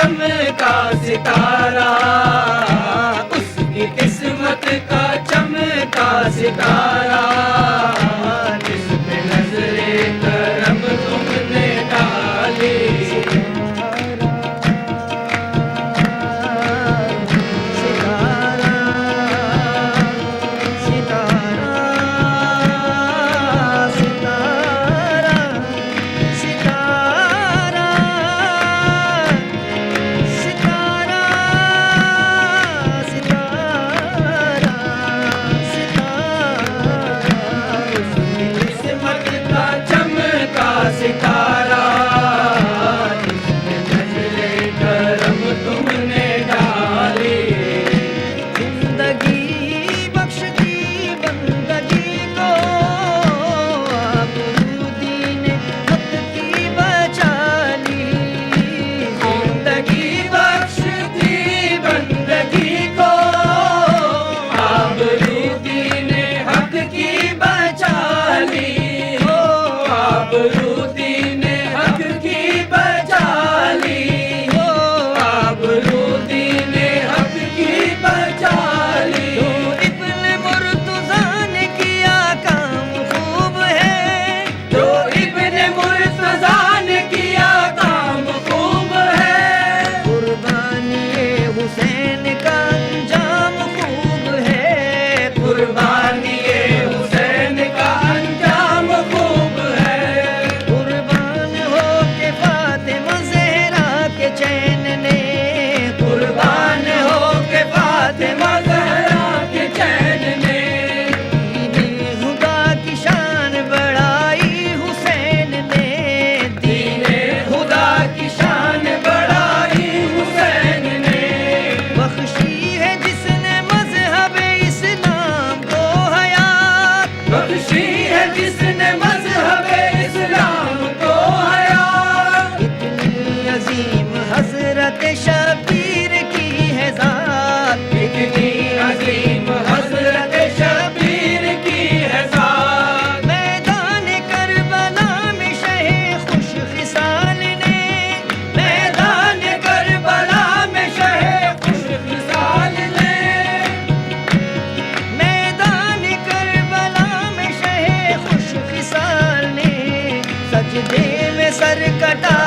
चमका सितारा, उसकी किस्मत का चमका सितारा, जिस पे नजरे करम तुमने डाली। सितारा, जिसमें नजरे करम तुमने डाली। जिंदगी बख्श दी बंदगी को, आबरूदी ने हक की बचा ली। जिंदगी बख्श दी बंदगी को, आबरूदी ने हक की बचा ली। आबरूदी ने हक की बचा ली। आबरूदी ने हक की बचा ली। जो इब्न मुर्तज़ा ने किया काम खूब है, जो इब्न मुर्तज़ा ने किया काम खूब है। कुर्बानी हुसैन का अंजाम खूब है। कुर्बानी हुसैन का अंजाम खूब है। कुर्बान हो के फातिमा ज़हरा के चैन ने, कुर्बान हो के फातिमा ज़हरा के चैन ने, दीने खुदा की शान बढ़ाई हुसैन ने। दीने खुदा की शान बढ़ाई हुसैन ने। बख्शी है जिसने मज़हब इस्लाम को हयात, बख्शी है जिसने मज़हब इस्लाम को हयात। इतनी अजीम हज़रत शबीर की है ज़ात। इतनी अजीम हज़रत शबीर की है ज़ात। मैदान करबला में शहे खुश खिसाल ने, मैदान करबला में शहे खुश खिसाल ने, मैदान करबला में शहे खुश खिसाल ने, सजदे में सर कटा